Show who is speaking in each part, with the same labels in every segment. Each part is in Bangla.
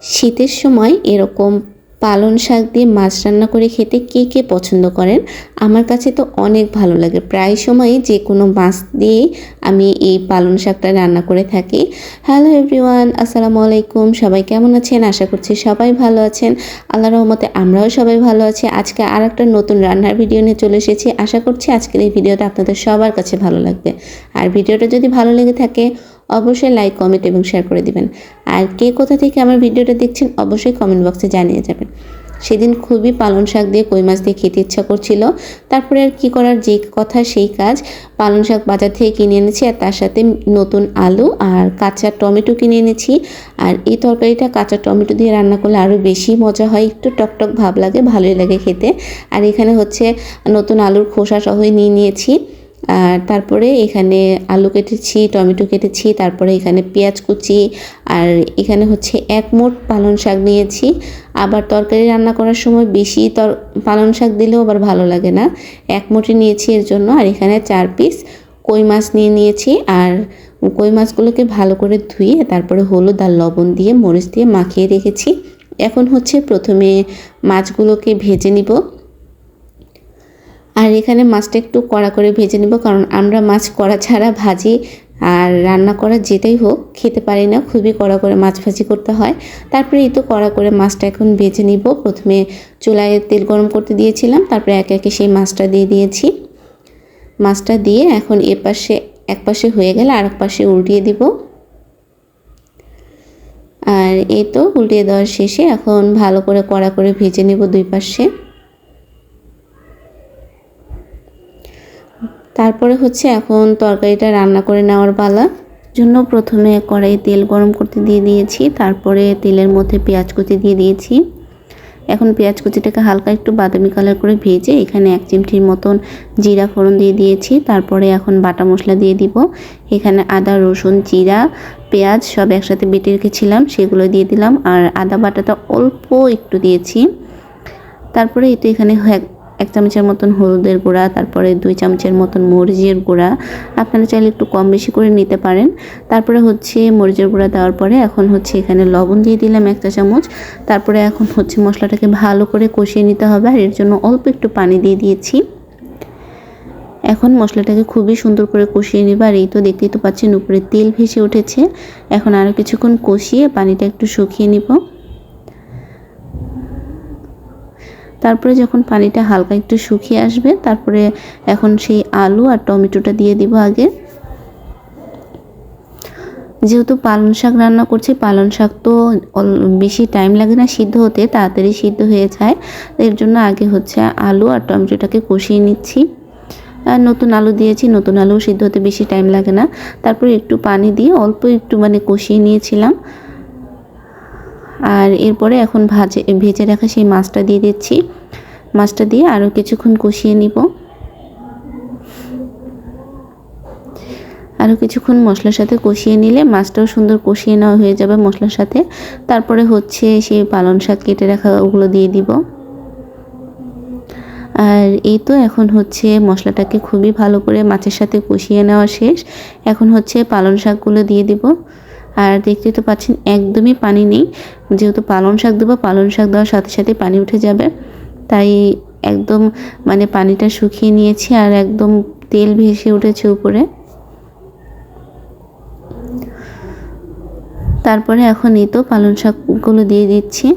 Speaker 1: শীতের সময় এরকম পালং শাক দিয়ে মাছ রান্না করে খেতে কে কে পছন্দ করেন? আমার কাছে তো অনেক ভালো লাগে। প্রায় সময়ই যে কোনো মাছ দিয়েই আমি এই পালং শাকটা রান্না করে থাকি। হ্যালো এভরিওয়ান, আসসালামু আলাইকুম। সবাই কেমন আছেন? আশা করছি সবাই ভালো আছেন। আল্লাহর রহমতে আমরাও সবাই ভালো আছি। আজকে আরেকটা নতুন রান্নার ভিডিও নিয়ে চলে এসেছি। আশা করছি আজকের এই ভিডিওটা আপনাদের সবার কাছে ভালো লাগবে। আর ভিডিওটা যদি ভালো লেগে থাকে অবশ্যই লাইক, কমেন্ট এবং শেয়ার করে দিবেন। আর কে কোথা থেকে আমার ভিডিওটা দেখছেন অবশ্যই কমেন্ট বক্সে জানিয়ে যাবেন। সেদিন খুবই পালং শাক দিয়ে কই মাছ দিয়ে খেতে ইচ্ছা করছিল। তারপরে আর কী করার, যে কথা সেই কাজ। পালং শাক বাজার থেকে কিনে এনেছি আর তার সাথে নতুন আলু আর কাঁচা টমেটো কিনে এনেছি। আর এই তরকারিটা কাঁচা টমেটো দিয়ে রান্না করলে আরও বেশি মজা হয়, একটু টকটক ভাব লাগে, ভালোই লাগে খেতে। আর এখানে হচ্ছে নতুন আলুর খোসা সহই নিয়ে নিয়েছি। আর তারপরে এখানে আলু কেটেছি, টমেটো কেটেছি, তারপরে এখানে পেঁয়াজ কুচি, আর এখানে হচ্ছে এক মুঠ পালং শাক নিয়েছি। আবার তরকারি রান্না করার সময় বেশি পালং শাক দিলেও আবার ভালো লাগে না, এক মুঠি নিয়েছি এর জন্য। আর এখানে 4 পিস কই মাছ নিয়েছি। আর কই মাছগুলোকে ভালো করে ধুয়ে তারপরে হলুদ আর লবণ দিয়ে মরিচ দিয়ে মাখিয়ে রেখেছি। এখন হচ্ছে প্রথমে মাছগুলোকে ভেজে নিব। আর এখানে মাছটা একটু কড়া করে ভেজে নেব, কারণ আমরা মাছ কড়া ছাড়া ভাজি আর রান্না করা যেটাই হোক খেতে পারি না, খুবই কড়া করে মাছ ভাজি করতে হয়। তারপরে এই তো কড়া করে মাছটা এখন ভেজে নিব। প্রথমে চুলায় তেল গরম করতে দিয়েছিলাম, তারপরে একে একে সেই মাছটা দিয়ে দিয়েছি। মাছটা দিয়ে এখন এক পাশে হয়ে গেলে আরেক পাশে উল্টিয়ে দিব। আর এই তো উল্টিয়ে দেওয়ার শেষে এখন ভালো করে কড়া করে ভেজে নেব দুই পাশে। তারপরে হচ্ছে এখন তরকারিটা রান্না করে নেওয়ার পালা। জন্য প্রথমে কড়াইয়ে তেল গরম করতে দিয়ে দিয়েছি, তারপরে তেলের মধ্যে পেঁয়াজ কুচি দিয়ে দিয়েছি। এখন পেঁয়াজ কুচিটাকে হালকা একটু বাদামি কালার করে ভেজে এখানে 1 চিমটির মতন জিরা ফোড়ন দিয়ে দিয়েছি। তারপরে এখন বাটা মশলা দিয়ে দিব। এখানে আদা, রসুন, জিরা, পেঁয়াজ সব একসাথে বেটে রেখেছিলাম, সেগুলো দিয়ে দিলাম। আর আদা বাটাটা অল্প একটু দিয়েছি। তারপরে এই তো এখানে 1 চামচের মতন হলুদের গুঁড়া, তারপরে 2 চামচের মতন মরিচের গুঁড়া, আপনারা চাইলে একটু কম বেশি করে নিতে পারেন। তারপরে হচ্ছে মরিচের গুঁড়া দেওয়ার পরে এখন হচ্ছে এখানে লবণ দিয়ে দিলাম 1 চা চামচ। তারপরে এখন হচ্ছে মশলাটাকে ভালো করে কষিয়ে নিতে হবে, আর এর জন্য অল্প একটু পানি দিয়ে দিয়েছি। এখন মশলাটাকে খুবই সুন্দর করে কষিয়ে নেব। আর এই তো দেখতেই তো পাচ্ছেন উপরে তেল ভেসে উঠেছে। এখন আরও কিছুক্ষণ কষিয়ে পানিটা একটু শুকিয়ে নিব। তারপরে যখন পানিটা হালকা একটু শুকিয়ে আসবে, তারপরে এখন সেই আলু আর টমেটোটা দিয়ে দিব আগে। যেহেতু পালং শাক রান্না করছি, পালং শাক তো বেশি টাইম লাগে না সিদ্ধ হতে, তাড়াতাড়ি সিদ্ধ হয়ে যায়। এর জন্য আগে হচ্ছে আলু আর টমেটোটাকে কষিয়ে নিচ্ছি। আর নতুন আলু দিয়েছি, নতুন আলু সিদ্ধ হতে বেশি টাইম লাগে না। তারপরে একটু পানি দিয়ে অল্প একটু কষিয়ে নিয়েছিলাম। আর এরপরে এখন ভেজে রাখা সেই মাছটা দিয়ে দিচ্ছি। মাছটা দিয়ে আরও কিছুক্ষণ কষিয়ে নিব। আরও কিছুক্ষণ মশলার সাথে কষিয়ে নিলে মাছটাও সুন্দর কষিয়ে নেওয়া হয়ে যাবে মশলার সাথে। তারপরে হচ্ছে সেই পালং শাক কেটে রাখা ওগুলো দিয়ে দিব। আর এই তো এখন হচ্ছে মশলাটাকে খুবই ভালো করে মাছের সাথে কষিয়ে নেওয়া শেষ। এখন হচ্ছে পালং শাকগুলো দিয়ে দিব। আর দেখতে তো পাচ্ছেন একদমই পানি নেই, যেহেতু পালং শাক দেবো, পালং শাক দেওয়ার সাথে সাথে পানি উঠে যাবে, তাই একদম পানিটা শুকিয়ে নিয়েছি। আর একদম তেল ভেসে উঠেছে উপরে। তারপরে এখন এই তো পালং শাকগুলো দিয়ে দিচ্ছি।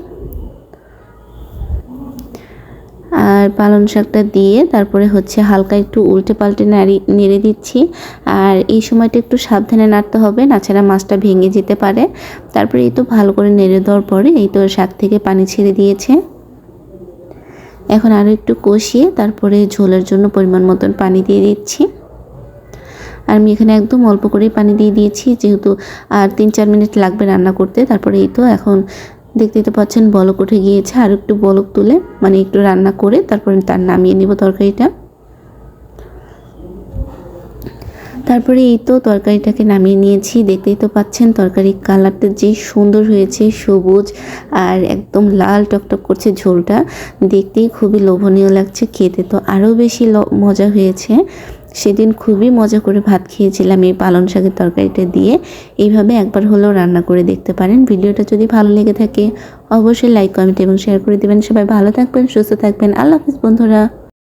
Speaker 1: আর পালং শাকটা দিয়ে তারপরে হচ্ছে হালকা একটু উল্টে পাল্টে নেড়ে দিচ্ছি। আর এই সময়টা একটু সাবধানে নাড়তে হবে, নাছাড়া মাছটা ভেঙে যেতে পারে। তারপরে এই তো ভালো করে নেড়ে দেওয়ার পরে এই তো শাক থেকে পানি ছেড়ে দিয়েছে। এখন আরও একটু কষিয়ে তারপরে ঝোলের জন্য পরিমাণ মতন পানি দিয়ে দিচ্ছি। আর আমি এখানে একদম অল্প করেই পানি দিয়ে দিয়েছি, যেহেতু আর 3-4 মিনিট লাগবে রান্না করতে। তারপরে এই তো এখন দেখতেই তো পাচ্ছেন বলক উঠে গিয়েছে। আর একটু বলক তুলে একটু রান্না করে তারপরে নামিয়ে নিব তরকারিটা। তারপরে এই তো তরকারিটাকে নামিয়ে নিয়েছি। দেখতেই তো পাচ্ছেন তরকারির কালারটা যে সুন্দর হয়েছে, সবুজ আর একদম লাল টকটক করছে। ঝোলটা দেখতেই খুবই লোভনীয় লাগছে, খেতে তো আরও বেশি মজা হয়েছে। সেদিন খুবই মজা করে ভাত খেয়েছিলাম এই পালং শাকের তরকারিটা দিয়ে। এইভাবে একবার হলেও রান্না করে দেখতে পারেন। ভিডিওটা যদি ভালো লেগে থাকে অবশ্যই লাইক, কমেন্ট এবং শেয়ার করে দেবেন। সবাই ভালো থাকবেন, সুস্থ থাকবেন। আল্লাহ হাফেজ বন্ধুরা।